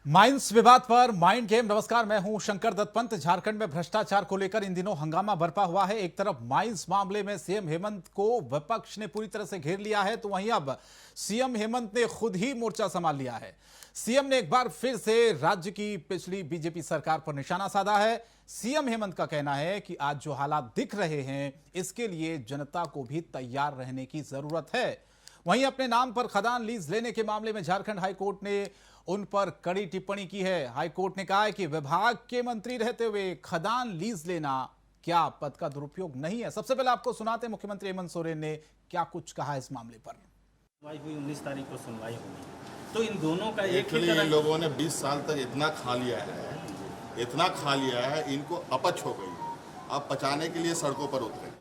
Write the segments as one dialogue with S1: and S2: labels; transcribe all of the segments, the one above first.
S1: Mines विवाद पर mind game. नमस्कार, मैं हूं शंकर दत्त पंत। झारखंड में भ्रष्टाचार को लेकर इन दिनों हंगामा बरपा हुआ है। एक तरफ माइंस मामले में सीएम हेमंत को विपक्ष ने पूरी तरह से घेर लिया है, तो वहीं अब सीएम हेमंत ने खुद ही मोर्चा संभाल लिया है। सीएम ने एक बार फिर से राज्य की पिछली बीजेपी सरकार पर निशाना साधा है। सीएम हेमंत का कहना है कि आज जो हालात दिख रहे हैं, इसके लिए जनता को भी तैयार रहने की जरूरत है। वहीं अपने नाम पर खदान लीज लेने के मामले में झारखंड हाईकोर्ट ने उन पर कड़ी टिप्पणी की है। हाईकोर्ट ने कहा है कि विभाग के मंत्री रहते हुए खदान लीज लेना क्या पद का दुरुपयोग नहीं है। सबसे पहले आपको सुनाते हैं मुख्यमंत्री हेमंत सोरेन ने क्या कुछ कहा इस मामले पर।
S2: सुनवाई हुई 19 तारीख को सुनवाई होगी, तो इन दोनों का एक ही
S3: तरह लोगों ने 20 साल तक इतना खा लिया है, इनको अपच हो गई। अब पचाने के लिए सड़कों पर उतरे।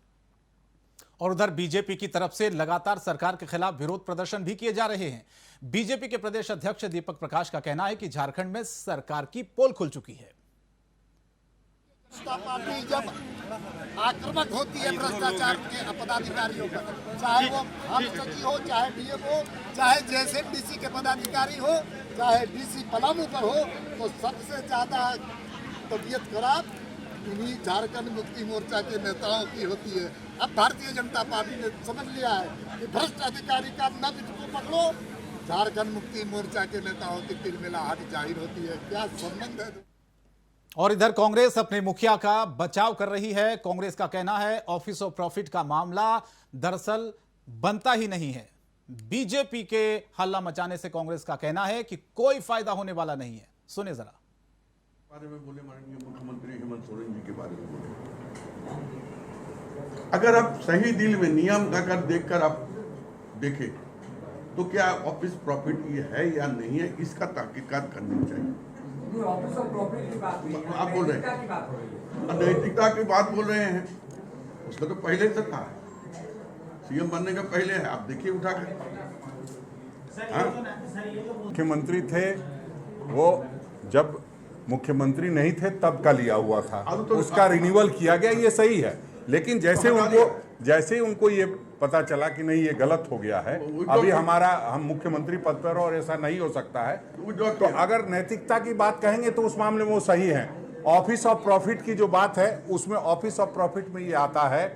S1: और उधर बीजेपी की तरफ से लगातार सरकार के खिलाफ विरोध प्रदर्शन भी किए जा रहे हैं। बीजेपी के प्रदेश अध्यक्ष दीपक प्रकाश का कहना है कि झारखंड में सरकार की पोल खुल चुकी है।
S4: पार्टी जब आक्रामक होती है भ्रष्टाचार के पदाधिकारियों पर, चाहे वो हम सचिव हो, चाहे डीएम हो, चाहे जेएसएमडीसी के पदाधिकारी हो, चाहे डीसी पलामू पर हो, तो सबसे ज्यादा तबीयत खराब इन्हीं झारखंड मुक्ति मोर्चा के नेताओं की होती है। अब भारतीय जनता पार्टी ने समझ लिया है कि भ्रष्ट अधिकारी का नब्ज को पकड़ो, झारखंड मुक्ति मोर्चा के नेताओं की तिलमिलाहट जाहिर होती है। क्या संबंध है?
S1: और इधर कांग्रेस अपने मुखिया का बचाव कर रही है। कांग्रेस का कहना है ऑफिस ऑफ प्रॉफिट का मामला दरअसल बनता ही नहीं है। बीजेपी के हल्ला मचाने से कांग्रेस का कहना है कि कोई फायदा होने वाला नहीं है। सुने जरा।
S5: बारे में बोले माननीय मुख्यमंत्री हेमंत सोरेन जी के बारे में बोले। अगर आप सही दिल में नियम अगर देखकर आप देखें तो क्या ऑफिस प्रॉफिट ये है या नहीं है, इसका तहकीकात करनी चाहिए।
S6: ऑफिस ऑफ प्रॉफिट की बात नहीं,
S5: आप बोल रहे हैं नैतिकता की बात बोल रहे हैं, उसका तो पहले से था, सीएम बनने का पहले है। आप देखिए उठा कर।
S7: मुख्यमंत्री थे वो, जब मुख्यमंत्री नहीं थे तब का लिया हुआ था, उसका रिन्यूअल किया गया, ये सही है। लेकिन जैसे उनको ये पता चला कि नहीं ये गलत हो गया है, अभी हम मुख्यमंत्री पद पर और ऐसा नहीं हो सकता है, तो अगर नैतिकता की बात कहेंगे तो उस मामले में वो सही है। ऑफिस ऑफ प्रॉफिट की जो बात है, उसमें ऑफिस ऑफ प्रॉफिट में ये आता है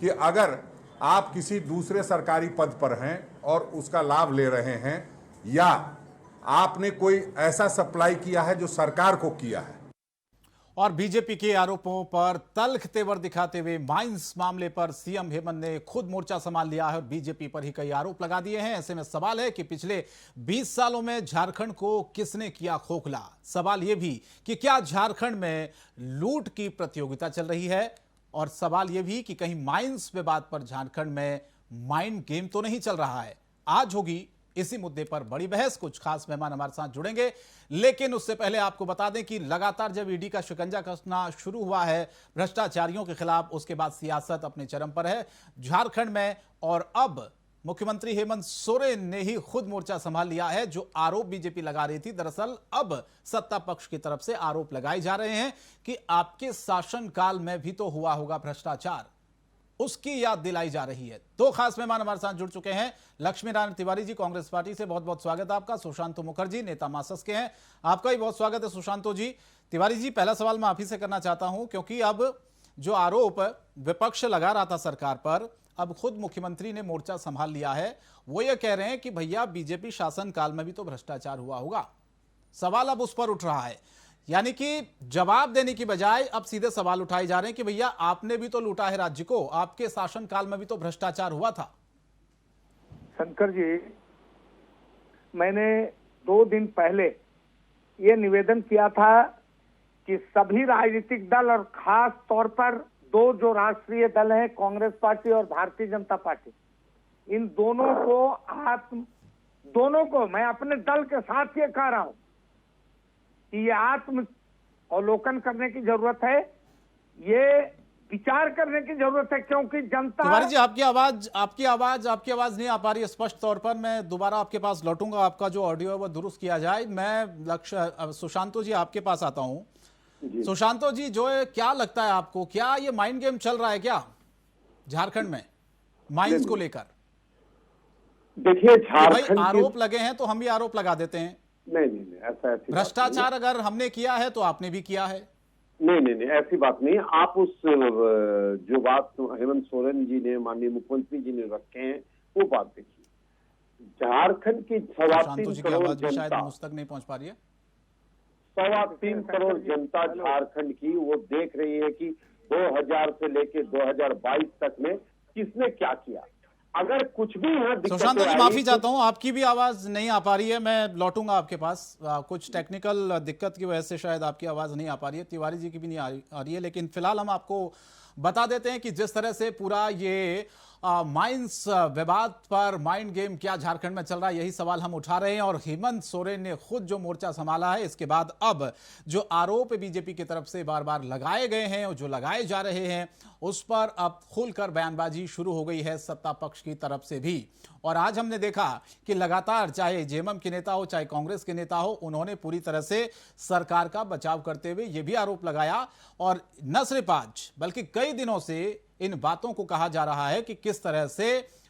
S7: कि अगर आप किसी दूसरे सरकारी पद पर हैं और उसका लाभ ले रहे हैं, या आपने कोई ऐसा सप्लाई किया है जो सरकार को किया है।
S1: और बीजेपी के आरोपों पर तल्ख तेवर दिखाते हुए माइंस मामले पर सीएम हेमंत ने खुद मोर्चा संभाल लिया है और बीजेपी पर ही कई आरोप लगा दिए हैं। ऐसे में सवाल है कि पिछले 20 सालों में झारखंड को किसने किया खोखला। सवाल यह भी कि क्या झारखंड में लूट की प्रतियोगिता चल रही है, और सवाल यह भी कि कहीं माइंस विवाद पर झारखंड में माइंड गेम तो नहीं चल रहा है। आज होगी इसी मुद्दे पर बड़ी बहस। कुछ खास मेहमान हमारे साथ जुड़ेंगे, लेकिन उससे पहले आपको बता दें कि लगातार जब ईडी का शिकंजा कसना शुरू हुआ है भ्रष्टाचारियों के खिलाफ, उसके बाद सियासत अपने चरम पर है झारखंड में। और अब मुख्यमंत्री हेमंत सोरेन ने ही खुद मोर्चा संभाल लिया है। जो आरोप बीजेपी लगा रही थी, दरअसल अब सत्ता पक्ष की तरफ से आरोप लगाए जा रहे हैं कि आपके शासनकाल में भी तो हुआ होगा भ्रष्टाचार, उसकी याद दिलाई जा रही है। दो खास मेहमान हमारे साथ जुड़ चुके हैं। लक्ष्मी नारायण तिवारी जी कांग्रेस पार्टी से, बहुत बहुत स्वागत है आपका। सुशांतो मुखर्जी नेता मासस के हैं, आपका भी बहुत स्वागत है सुशांतो जी। तिवारी जी, पहला सवाल मैं आप ही से करना चाहता हूं, क्योंकि अब जो आरोप विपक्ष लगा रहा था सरकार पर, अब खुद मुख्यमंत्री ने मोर्चा संभाल लिया है। वो ये कह रहे हैं कि भैया बीजेपी शासन काल में भी तो भ्रष्टाचार हुआ होगा। सवाल अब उस पर उठ रहा है, यानी कि जवाब देने की बजाय अब सीधे सवाल उठाए जा रहे हैं कि भैया आपने भी तो लूटा है राज्य को, आपके शासन काल में भी तो भ्रष्टाचार हुआ था।
S8: शंकर जी, मैंने 2 दिन पहले ये निवेदन किया था कि सभी राजनीतिक दल और खास तौर पर 2 जो राष्ट्रीय दल हैं, कांग्रेस पार्टी और भारतीय जनता पार्टी, इन दोनों को मैं अपने दल के साथ ये कह रहा हूं कि ये आत्म अवलोकन करने की जरूरत है, ये विचार करने की जरूरत है, क्योंकि जनता।
S1: तिवारी जी, आपकी आवाज नहीं आ पा रही है स्पष्ट तौर पर। मैं दोबारा आपके पास लौटूंगा, आपका जो ऑडियो है वो दुरुस्त किया जाए। मैं सुशांतो जी आपके पास आता हूं। सुशांतो जी, जो है क्या लगता है आपको, क्या ये माइंड गेम चल रहा है क्या झारखंड में माइंस को लेकर?
S8: देखिए, झारखंड
S1: आरोप लगे हैं तो हम भी आरोप लगा देते हैं।
S8: नहीं,
S9: ऐसा ऐसी
S1: भ्रष्टाचार अगर हमने किया है तो आपने भी किया है।
S9: नहीं, ऐसी बात नहीं। आप उस जो बात हेमंत सोरेन जी ने, माननीय मुख्यमंत्री जी ने रखे हैं, वो बात देखिए। झारखंड की 3.25 करोड़ जनता,
S1: मुझ तक नहीं पहुंच पा रही है।
S9: 3.25 करोड़ जनता झारखंड की वो देख रही है कि 2000 से लेके 2022 तक में किसने क्या किया। अगर कुछ भी यहाँ
S1: सुशांत जी माफी चाहता हूं, आपकी भी आवाज नहीं आ पा रही है, मैं लौटूंगा आपके पास। कुछ टेक्निकल दिक्कत की वजह से शायद आपकी आवाज नहीं आ पा रही है, तिवारी जी की भी नहीं आ रही है। लेकिन फिलहाल हम आपको बता देते हैं कि जिस तरह से पूरा ये माइंस विवाद पर माइंड गेम क्या झारखंड में चल रहा है, यही सवाल हम उठा रहे हैं। और हेमंत सोरेन ने खुद जो मोर्चा संभाला है, इसके बाद अब जो आरोप बीजेपी की तरफ से बार बार लगाए गए हैं और जो लगाए जा रहे हैं, उस पर अब खुलकर बयानबाजी शुरू हो गई है सत्ता पक्ष की तरफ से भी। और आज हमने देखा कि लगातार चाहे जेएमएम के नेता हो चाहे कांग्रेस के नेता हो, उन्होंने पूरी तरह से सरकार का बचाव करते हुए यह भी आरोप लगाया। और न सिर्फ आज बल्कि कई दिनों से इन बातों को कहा जा रहा है कि किस तरह से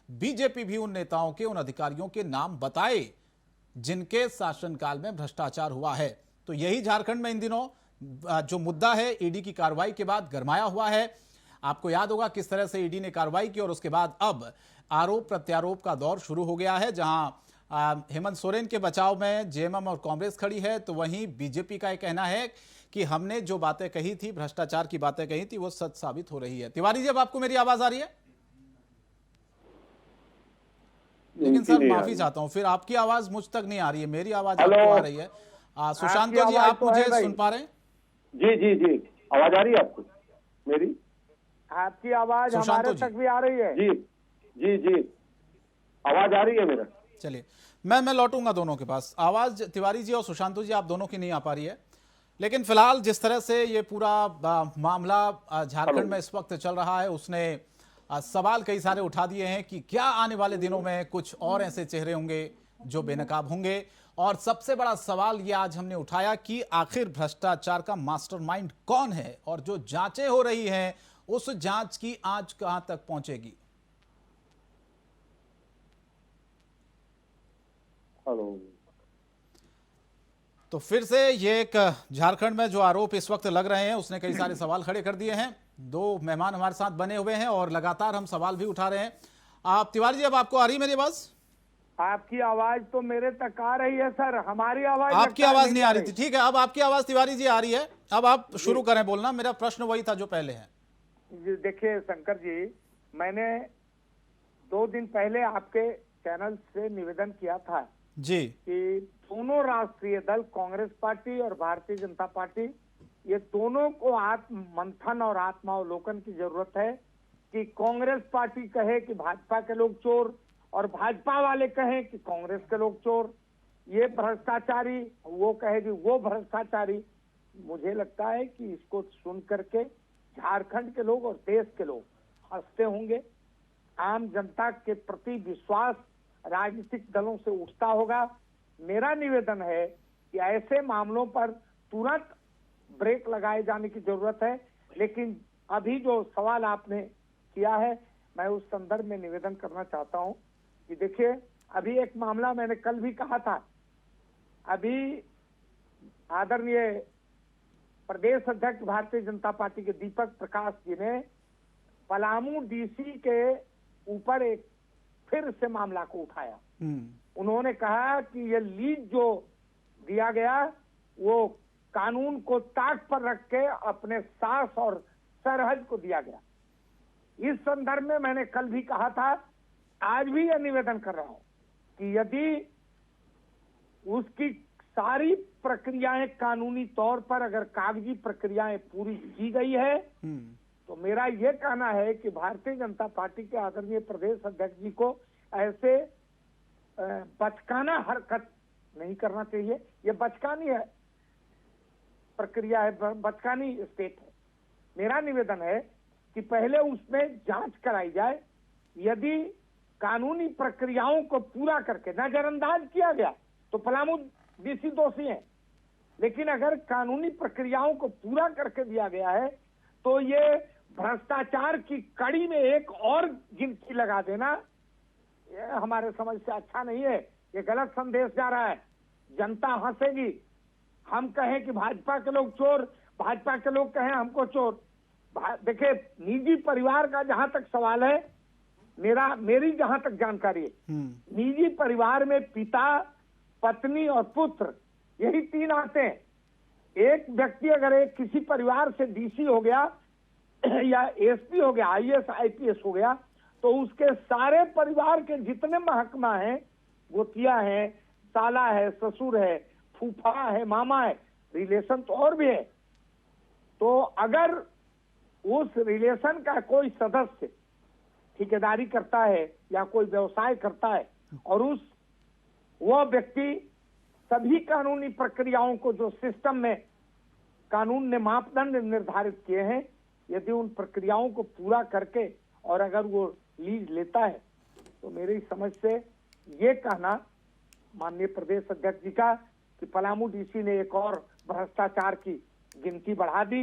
S1: बीजेपी भी उन नेताओं के, उन अधिकारियों के नाम बताए जिनके शासनकाल में भ्रष्टाचार हुआ है। तो यही झारखंड में इन दिनों जो मुद्दा है ईडी की कार्रवाई के बाद गरमाया हुआ है। आपको याद होगा किस तरह से ईडी ने कार्रवाई की और उसके बाद अब आरोप प्रत्यारोप का दौर शुरू हो गया है, जहां हेमंत सोरेन के बचाव में जेएमएम और कांग्रेस खड़ी है, तो वहीं बीजेपी का यह कहना है कि हमने जो बातें कही थी, भ्रष्टाचार की बातें कही थी, वो सच साबित हो रही है। तिवारी जी, अब आपको मेरी आवाज आ रही है? लेकिन सर माफी चाहता हूं, फिर आपकी आवाज मुझ तक नहीं आ रही है, मेरी आवाज आपको आ रही है। सुशांत जी, आप मुझे सुन पा रहे हैं?
S9: जी, आवाज आ रही है आपको मेरी?
S8: आपकी आवाज हमारे तक भी आ रही है।
S9: जी, आवाज आ रही है मेरा।
S1: चलिए, मैं लौटूंगा दोनों के पास। आवाज तिवारी जी और सुशांत जी आप दोनों की नहीं आ पा रही है। लेकिन फिलहाल जिस तरह से ये पूरा मामला झारखंड में इस वक्त चल रहा है, उसने सवाल कई सारे उठा दिए हैं कि क्या आने वाले दिनों में कुछ और ऐसे चेहरे होंगे जो बेनकाब होंगे। और सबसे बड़ा सवाल ये आज हमने उठाया कि आखिर भ्रष्टाचार का मास्टरमाइंड कौन है और जो जांचें हो रही हैं, उस जांच की आंच कहां तक पहुंचेगी।
S9: हेलो।
S1: तो फिर से ये एक झारखंड में जो आरोप इस वक्त लग रहे हैं, उसने कई सारे सवाल खड़े कर दिए हैं। दो मेहमान हमारे साथ बने हुए हैं और लगातार हम सवाल भी उठा रहे हैं। आप तिवारी जी, अब आपको आ रही मेरी आवाज?
S8: आपकी आवाज तो मेरे तक आ रही है सर, हमारी आवाज
S1: आपकी आवाज नहीं आ रही थी। ठीक है, अब आपकी आवाज तिवारी जी आ रही है। अब आप शुरू करें बोलना। मेरा प्रश्न वही था जो पहले है।
S8: देखिए शंकर जी, मैंने 2 दिन पहले आपके चैनल से निवेदन किया था
S1: जी
S8: कि दोनों राष्ट्रीय दल, कांग्रेस पार्टी और भारतीय जनता पार्टी, ये दोनों को आत्म मंथन और आत्मावलोकन की जरूरत है। कि कांग्रेस पार्टी कहे कि भाजपा के लोग चोर और भाजपा वाले कहें कि कांग्रेस के लोग चोर, ये भ्रष्टाचारी, वो कहे कि वो भ्रष्टाचारी। मुझे लगता है कि इसको सुन करके झारखंड के लोग और देश के लोग हंसते होंगे। आम जनता के प्रति विश्वास राजनीतिक दलों से उठता होगा। मेरा निवेदन है कि ऐसे मामलों पर तुरंत ब्रेक लगाए जाने की जरूरत है। लेकिन अभी जो सवाल आपने किया है, मैं उस संदर्भ में निवेदन करना चाहता हूं कि देखिए, अभी एक मामला मैंने कल भी कहा था। अभी आदरणीय प्रदेश अध्यक्ष भारतीय जनता पार्टी के दीपक प्रकाश जी ने पलामू डीसी के ऊपर एक फिर से मामला को उठाया। उन्होंने कहा कि ये लीज जो दिया गया वो कानून को ताक पर रख के अपने सास और सरहद को दिया गया। इस संदर्भ में मैंने कल भी कहा था, आज भी यह निवेदन कर रहा हूं कि यदि उसकी सारी प्रक्रियाएं कानूनी तौर पर अगर कागजी प्रक्रियाएं पूरी की गई है, तो मेरा यह कहना है कि भारतीय जनता पार्टी के आदरणीय प्रदेश अध्यक्ष जी को ऐसे बचकाना हरकत नहीं करना चाहिए। ये बचकानी है प्रक्रिया है, बचकानी स्टेट है। मेरा निवेदन है कि पहले उसमें जांच कराई जाए। यदि कानूनी प्रक्रियाओं को पूरा करके नजरअंदाज किया गया तो पलामू डीसी दोषी है, लेकिन अगर कानूनी प्रक्रियाओं को पूरा करके दिया गया है तो ये भ्रष्टाचार की कड़ी में एक और गिनती लगा देना ये हमारे समझ से अच्छा नहीं है। ये गलत संदेश जा रहा है। जनता हंसेगी, हम कहें कि भाजपा के लोग चोर, भाजपा के लोग कहें हमको चोर। देखिए, निजी परिवार का जहां तक सवाल है, मेरी जहां तक जानकारी है, निजी परिवार में पिता, पत्नी और पुत्र, यही 3 आते हैं। एक व्यक्ति अगर एक किसी परिवार से डीसी हो गया या एसपी हो गया, आईएएस आईपीएस हो गया, तो उसके सारे परिवार के जितने महकमा हैं, गोतिया है, साला है, ससुर है, फूफा है, मामा है, रिलेशन तो और भी है। तो अगर उस रिलेशन का कोई सदस्य ठेकेदारी करता है या कोई व्यवसाय करता है और वह व्यक्ति सभी कानूनी प्रक्रियाओं को, जो सिस्टम में कानून ने मापदंड निर्धारित किए हैं, यदि उन प्रक्रियाओं को पूरा करके और अगर वो लीज लेता है, तो मेरी समझ से ये कहना माननीय प्रदेश अध्यक्ष जी का कि पलामू डीसी ने एक और भ्रष्टाचार की गिनती बढ़ा दी,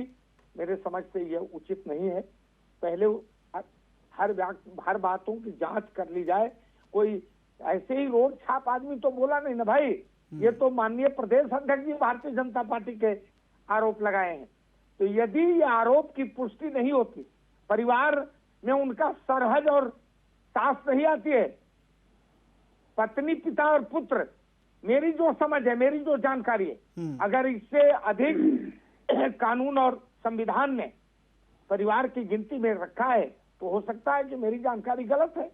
S8: मेरे समझ से यह उचित नहीं है। पहले हर बातों की जांच कर ली जाए। कोई ऐसे ही रोड छाप आदमी तो बोला नहीं ना भाई, ये तो माननीय प्रदेश अध्यक्ष जी भारतीय जनता पार्टी के आरोप लगाए हैं। तो यदि ये आरोप की पुष्टि नहीं होती, परिवार में उनका सरहद और सास नहीं आती है, पत्नी, पिता और पुत्र, मेरी जो समझ है, मेरी जो जानकारी है, अगर इससे अधिक कानून और संविधान ने परिवार की गिनती में रखा है, तो हो सकता है कि मेरी जानकारी गलत है।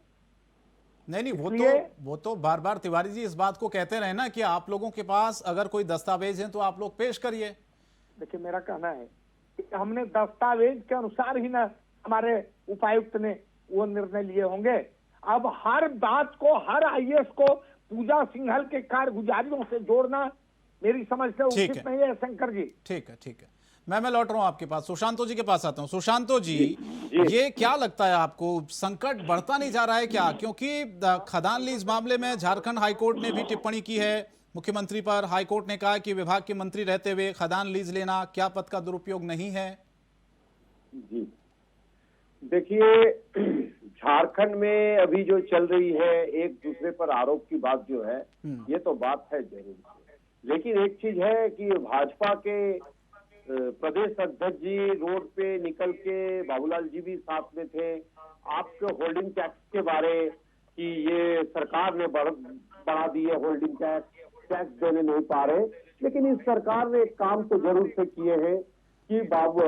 S1: नहीं, वो तो बार बार तिवारी जी इस बात को कहते रहे ना कि आप लोगों के पास अगर कोई दस्तावेज है तो आप लोग पेश करिए।
S8: देखिए, मेरा कहना है कि हमने दस्तावेज के अनुसार ही ना हमारे उपायुक्त ने वो निर्णय लिए होंगे। अब हर बात को, हर आईएएस को पूजा सिंघल के कारगुजारियों से जोड़ना मेरी समझ से उचित नहीं है शंकर जी।
S1: ठीक है। मैं लौट रहा हूं आपके पास, सुशांतो जी के पास आता हूं। सुशांतो जी, ये क्या लगता है आपको, संकट बढ़ता नहीं जा रहा है क्या? क्योंकि खदान लीज मामले में झारखंड हाईकोर्ट ने भी टिप्पणी की है मुख्यमंत्री पर। हाईकोर्ट ने कहा कि विभाग के मंत्री रहते हुए खदान लीज लेना क्या पद का दुरुपयोग नहीं है?
S9: जी देखिए, झारखंड में अभी जो चल रही है एक दूसरे पर आरोप की बात जो है, ये तो बात है जरूर, लेकिन एक चीज है कि भाजपा के प्रदेश अध्यक्ष जी रोड पे निकल के, बाबूलाल जी भी साथ में थे, आपके होल्डिंग टैक्स के बारे कि ये सरकार ने बढ़ा दी है, होल्डिंग टैक्स देने नहीं पा रहे, लेकिन इस सरकार ने एक काम तो जरूर से किए हैं कि बाबू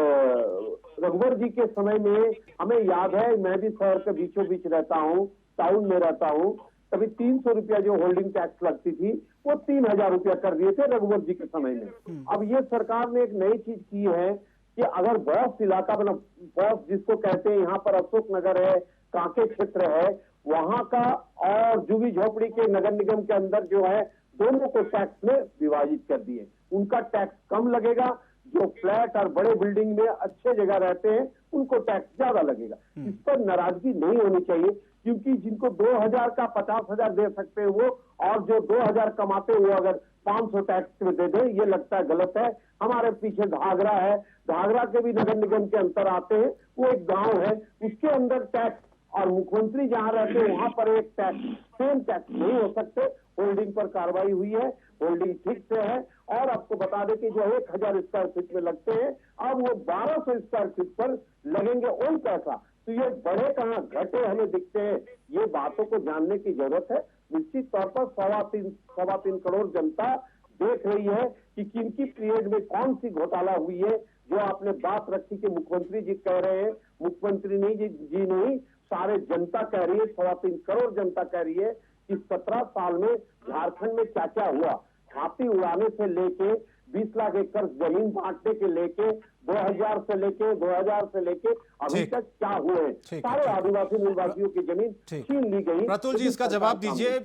S9: रघुवर जी के समय में हमें याद है, मैं भी शहर के बीचों बीच रहता हूँ, टाउन में रहता हूँ, तभी 300 रुपया जो होल्डिंग टैक्स लगती थी वो 3000 रुपया कर दिए थे रघुवर जी के समय में। अब ये सरकार ने एक नई चीज की है कि अगर बॉस इलाका, मतलब बॉस जिसको कहते हैं, यहाँ पर अशोक नगर है, कांके क्षेत्र है, वहां का और जुगी झोपड़ी के नगर निगम के अंदर जो है, दोनों को टैक्स में विभाजित कर दिए। उनका टैक्स कम लगेगा, जो फ्लैट और बड़े बिल्डिंग में अच्छे जगह रहते हैं उनको टैक्स ज्यादा लगेगा। इस पर नाराजगी नहीं होनी चाहिए, क्योंकि जिनको 2000 का 50,000 दे सकते हैं वो, और जो 2000 कमाते हैं वो अगर 500 टैक्स में दे दें, ये लगता है गलत है। हमारे पीछे घाघरा है, घाघरा के भी नगर निगम के अंतर आते हैं, वो एक गांव है, उसके अंदर टैक्स, और मुख्यमंत्री जहां रहते हैं वहां पर एक टैक्स, सेम टैक्स नहीं हो सकते। होल्डिंग पर कार्रवाई हुई है, होल्डिंग ठीक से है, और आपको बता दें कि जो 1000 स्क्वायर फीट में लगते हैं, अब वो 1200 स्क्वायर फीट पर लगेंगे वही पैसा। तो ये बढ़े कहाँ घटे हमें दिखते हैं, ये बातों को जानने की जरूरत है। निश्चित तौर पर 3.25 करोड़ जनता देख रही है कि किनकी पीरियड में कौन सी घोटाला हुई है। जो आपने बात रखी कि मुख्यमंत्री जी कह रहे हैं, मुख्यमंत्री जी नहीं, सारे जनता कह रही है, 3.25 करोड़ जनता कह रही है कि 17 साल में झारखंड में क्या क्या हुआ। छाती उड़ाने से लेके 20 लाख एकड़ जमीन बांटने के लेके 2000 से लेके अभी तक क्या हुए, सारे आदिवासी मूलवासियों की जमीन छीन ली गई।
S1: प्रतुल जी, इसका जवाब दीजिए।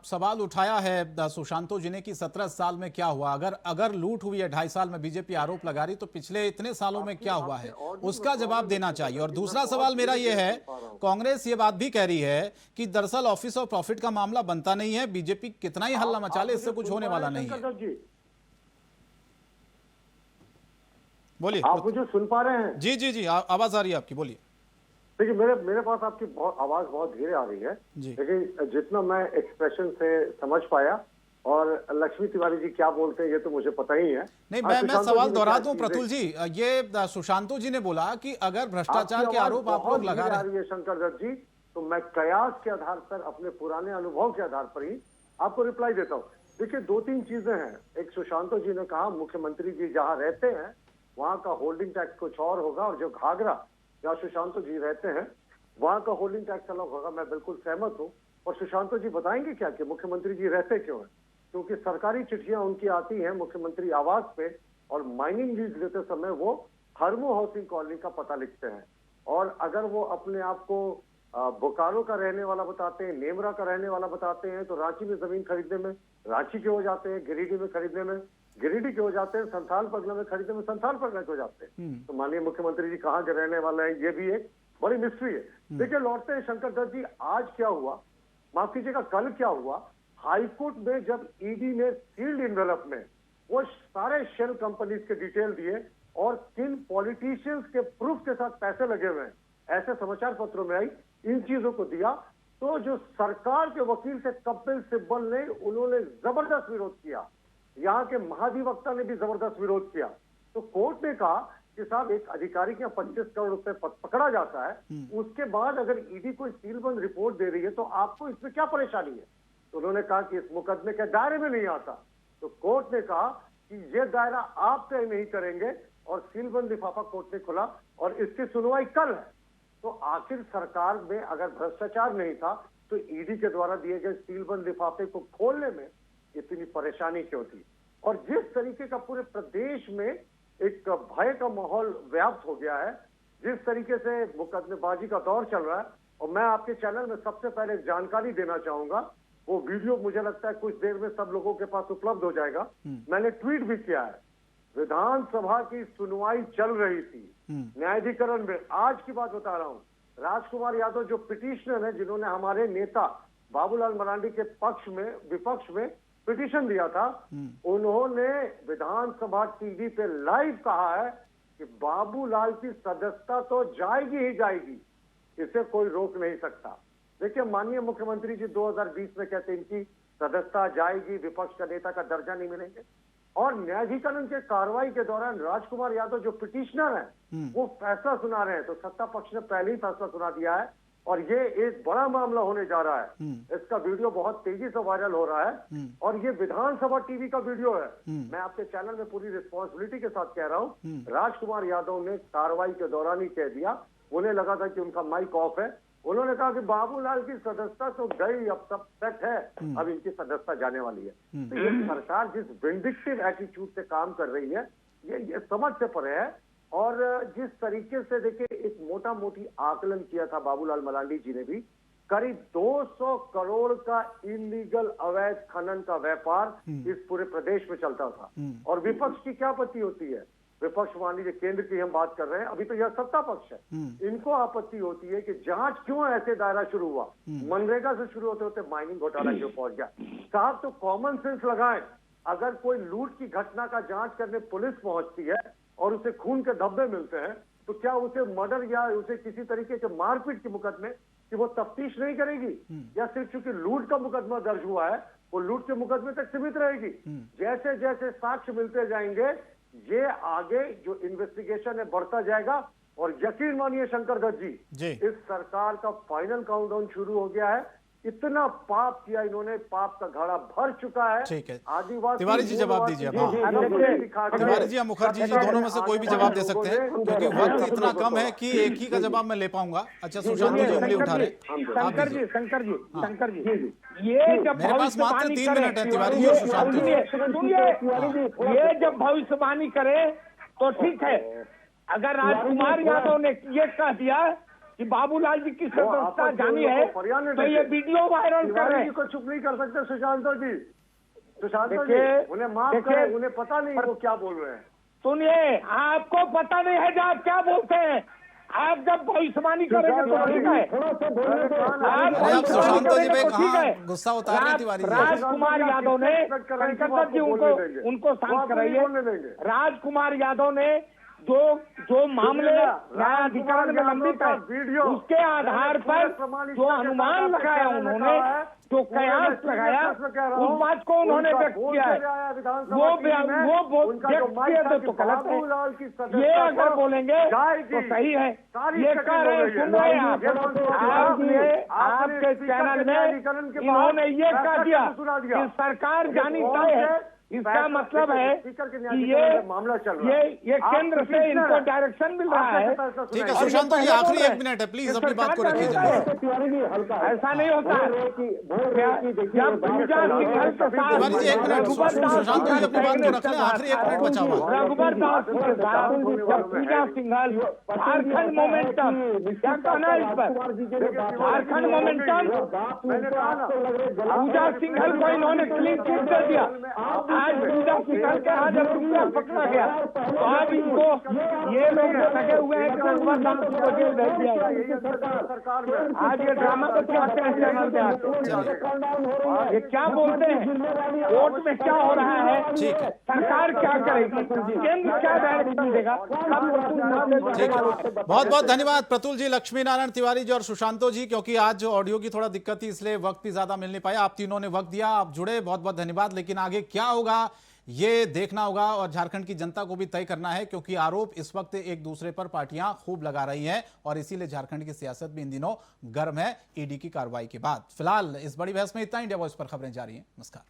S1: सवाल उठाया है सुशांतो जी ने कि 17 साल में क्या हुआ, अगर लूट हुई है 2.5 साल में, बीजेपी आरोप लगा रही, तो पिछले इतने सालों में क्या हुआ है, उसका जवाब देना चाहिए। और दूसरा सवाल मेरा यह है, कांग्रेस ये बात भी कह रही है कि दरअसल ऑफिस ऑफ प्रॉफिट का मामला बनता नहीं है, बीजेपी कितना ही हल्ला मचा ले, इससे कुछ होने वाला नहीं है। बोलिए,
S10: आप मुझे सुन पा रहे हैं?
S1: जी, आवाज आ रही है आपकी, बोलिए।
S10: देखिए, मेरे पास आपकी आवाज बहुत धीरे आ रही है, लेकिन जितना मैं एक्सप्रेशन से समझ पाया और लक्ष्मी तिवारी जी क्या बोलते हैं ये तो मुझे पता ही है।
S1: नहीं, मैं सवाल दोहरा दूं प्रतुल जी, ये सुशांतु जी ने बोला कि अगर भ्रष्टाचार के आरोप आप लोग लगा रहे हैं
S10: शंकर दत्त जी, तो मैं कयास के आधार पर, अपने पुराने अनुभव के आधार पर ही आपको रिप्लाई देता हूँ। देखिए, दो तीन चीजें हैं। एक, सुशांतु जी ने कहा मुख्यमंत्री जी जहाँ रहते हैं वहां का होल्डिंग टैक्स कुछ और होगा, और जो घाघरा जहाँ सुशांतु जी रहते हैं वहां का होल्डिंग टैक्स अलग होगा। मैं बिल्कुल सहमत हूँ। और सुशांतु जी बताएंगे क्या कि मुख्यमंत्री जी रहते क्यों है? क्योंकि सरकारी चिट्ठियां उनकी आती हैं मुख्यमंत्री आवास पे, और माइनिंग लीज लेते समय वो हरमो हाउसिंग कॉलोनी का पता लिखते हैं। और अगर वो अपने आप को बोकारो का रहने वाला बताते हैं, नेमरा का रहने वाला बताते हैं, तो रांची में जमीन खरीदने में रांची के हो जाते हैं, गिरिडीह में खरीदने में गिरिडीह के हो जाते हैं, संथाल परगना में खरीदने में संथाल परगना के हो जाते हैं। तो माननीय मुख्यमंत्री जी कहाँ के रहने वाले हैं, ये भी एक बड़ी मिस्ट्री है। देखिए, लौटते हैं शंकर दत्त जी, आज क्या हुआ, माफ कीजिएगा कल क्या हुआ। हाईकोर्ट में जब ईडी ने सील्ड इन्वेलप में वो सारे शेल कंपनीज के डिटेल दिए और किन पॉलिटिशियंस के प्रूफ के साथ पैसे लगे हुए हैं, ऐसे समाचार पत्रों में आई, इन चीजों को दिया, तो जो सरकार के वकील थे कपिल सिब्बल ने, उन्होंने जबरदस्त विरोध किया। यहाँ के महाधिवक्ता ने भी जबरदस्त विरोध किया। तो कोर्ट ने कहा कि साहब, एक अधिकारी के 25 करोड़ रुपए पकड़ा जाता है, उसके बाद अगर ईडी कोई सीलबंद रिपोर्ट दे रही है तो आपको इसमें क्या परेशानी है? तो उन्होंने कहा कि इस मुकदमे के दायरे में नहीं आता। तो कोर्ट ने कहा कि ये दायरा आप तय नहीं करेंगे, और सीलबंद लिफाफा कोर्ट ने खुला और इसकी सुनवाई कल है। तो आखिर सरकार में अगर भ्रष्टाचार नहीं था तो ईडी के द्वारा दिए गए सीलबंद लिफाफे को खोलने में इतनी परेशानी क्यों थी? और जिस तरीके का पूरे प्रदेश में एक भय का माहौल व्याप्त हो गया है, जिस तरीके से मुकदमेबाजी का दौर चल रहा है, और मैं आपके चैनल में सबसे पहले जानकारी देना चाहूंगा, वो वीडियो मुझे लगता है कुछ देर में सब लोगों के पास उपलब्ध हो जाएगा। मैंने ट्वीट भी किया है। विधानसभा की सुनवाई चल रही थी न्यायाधिकरण में, आज की बात बता रहा हूं। राजकुमार यादव जो पिटिशनर है, जिन्होंने हमारे नेता बाबूलाल मरांडी के पक्ष में, विपक्ष में पिटीशन दिया था, उन्होंने विधानसभा टीवी पे लाइव कहा है कि बाबूलाल की सदस्यता तो जाएगी ही जाएगी, इसे कोई रोक नहीं सकता। देखिए, माननीय मुख्यमंत्री जी 2020 में कहते हैं इनकी सदस्यता जाएगी, विपक्ष का नेता का दर्जा नहीं मिलेंगे, और न्यायाधिकरण के कार्रवाई के दौरान राजकुमार यादव जो पिटिशनर हैं वो फैसला सुना रहे हैं। तो सत्ता पक्ष ने पहले ही फैसला सुना दिया है, और ये एक बड़ा मामला होने जा रहा है। इसका वीडियो बहुत तेजी से वायरल हो रहा है, और ये विधानसभा टीवी का वीडियो है। मैं आपके चैनल में पूरी रिस्पॉन्सिबिलिटी के साथ कह रहा हूँ, राजकुमार यादव ने कार्रवाई के दौरान ही कह दिया, उन्हें लगा था कि उनका माइक ऑफ है, उन्होंने कहा कि बाबूलाल की सदस्यता तो गई, अब सब सेट है, अब इनकी सदस्यता जाने वाली है। तो ये सरकार जिस विंडिक्टिव एटीट्यूड से काम कर रही है, ये समझ से परे है। और जिस तरीके से देखिए, एक मोटा मोटी आकलन किया था बाबूलाल मरांडी जी ने भी, करीब 200 करोड़ का इलीगल अवैध खनन का व्यापार इस पूरे प्रदेश में चलता था। और विपक्ष की क्या आपत्ति होती है? विपक्ष मान लीजिए केंद्र की हम बात कर रहे हैं, अभी तो यह सत्ता पक्ष है, इनको आपत्ति होती है कि जांच क्यों ऐसे दायरा शुरू हुआ, मनरेगा से शुरू होते होते माइनिंग घोटाला क्यों पहुंच गया। साहब, तो कॉमन सेंस लगाएं। अगर कोई लूट की घटना का जांच करने पुलिस पहुंचती है और उसे खून के धब्बे मिलते हैं, तो क्या उसे मर्डर या उसे किसी तरीके के मारपीट के मुकदमे की वो तफ्तीश नहीं करेगी? या सिर्फ चूंकि लूट का मुकदमा दर्ज हुआ है वो लूट के मुकदमे तक सीमित रहेगी? जैसे जैसे साक्ष्य मिलते जाएंगे, ये आगे जो इन्वेस्टिगेशन है बढ़ता जाएगा। और यकीन मानिए शंकर दत्त जी, इस सरकार का फाइनल काउंटडाउन शुरू हो गया है। इतना पाप किया इन्होंने, पाप का घड़ा भर चुका है।
S1: ठीक है,
S10: आदिवासी
S1: तिवारी जी जवाब दीजिए। तिवारी जी या मुखर्जी जी, दोनों में से कोई भी जवाब दे सकते हैं, क्योंकि वक्त इतना कम है कि एक ही का जवाब मैं ले पाऊंगा। अच्छा, सुशांत जी उंगली उठा रहे,
S8: शंकर जी, ये जब
S1: मेरे पास मात्र 3 मिनट है। तिवारी जी और सुशांत जी,
S8: सुनिए, ये जब भविष्यवाणी करे तो ठीक है। अगर राजकुमार यादव ने ये कह दिया कि बाबूलाल जी की सदस्यता जानी है, तो ये वीडियो वायरल कर रहे हैं।
S10: को चुप नहीं कर सकते सुशांत जी। सुशांत जी, उन्हें माफ करें, उन्हें पता नहीं वो क्या बोल रहे हैं।
S8: सुनिए, आपको पता नहीं है जो आप क्या बोलते हैं। आप जब भविष्यवाणी करेंगे तो ठीक है।
S1: गुस्सा उतार रहे तिवारी जी।
S8: राजकुमार यादव ने, शंकर जी उनको शांत कराइए। राजकुमार यादव ने जो मामले न्यायाधिकरण में लंबित है उसके आधार पर जो अनुमान लगाया उन्होंने, जो कयास लगाया, उस बात को उन्होंने व्यक्त किया है। वो व्यक्त किया तो गलत है। ये अगर बोलेंगे तो सही है। ये कह रहे हैं, सुन रहे हैं आप ये आपके चैनल में इन्होंने ये कह दिया कि सरकार जानी तय है। इसका मतलब है कि ये केंद्र से इनको डायरेक्शन मिल रहा है।
S1: ठीक है सुशांत जी, आखिरी 1 मिनट है, प्लीज अपनी बात को रखिए जल्दी।
S8: ऐसा नहीं होता है। जब पूजा सिंघल के साथ
S1: तिवारी जी 1 मिनट, सुशांत जी अपनी बात को रख लें, आखिरी 1 मिनट बचा हुआ।
S8: रघुबर दास के साथ जब पूजा सिंघल झारखंड मोमेंटम, क्या कहना है इस पर? झारखंड मोमेंटम पूजा सिंघल को इन्होंने क्लीन चिट कर दिया। आज पूजा सिंघल के हाथ जब रुपया पकड़ा गया तो अब इनको ये लोग लगे हुए हैं कि रघुबर दास को जेल भेज दिया। आज ये ड्रामा को चाहते हैं चैनल पे आते। ये क्या बोलते हैं? कोर्ट में क्या हो रहा है? सरकार क्या करेगी? केंद्र क्या डायरेक्शन देगा?
S1: बहुत बहुत धन्यवाद प्रतुल जी, लक्ष्मी नारायण तिवारी जी और सुशांतो जी, क्योंकि आज ऑडियो की थोड़ा दिक्कत थी इसलिए वक्त भी ज्यादा मिल नहीं पाया। आप तीनों ने वक्त दिया, आप जुड़े, बहुत बहुत धन्यवाद। लेकिन आगे क्या होगा ये देखना होगा और झारखंड की जनता को भी तय करना है, क्योंकि आरोप इस वक्त एक दूसरे पर पार्टियां खूब लगा रही हैं और इसीलिए झारखंड की सियासत भी इन दिनों गर्म है ईडी की कार्रवाई के बाद। फिलहाल इस बड़ी बहस में इतना। इंडिया वॉइस पर खबरें जारी हैं। नमस्कार।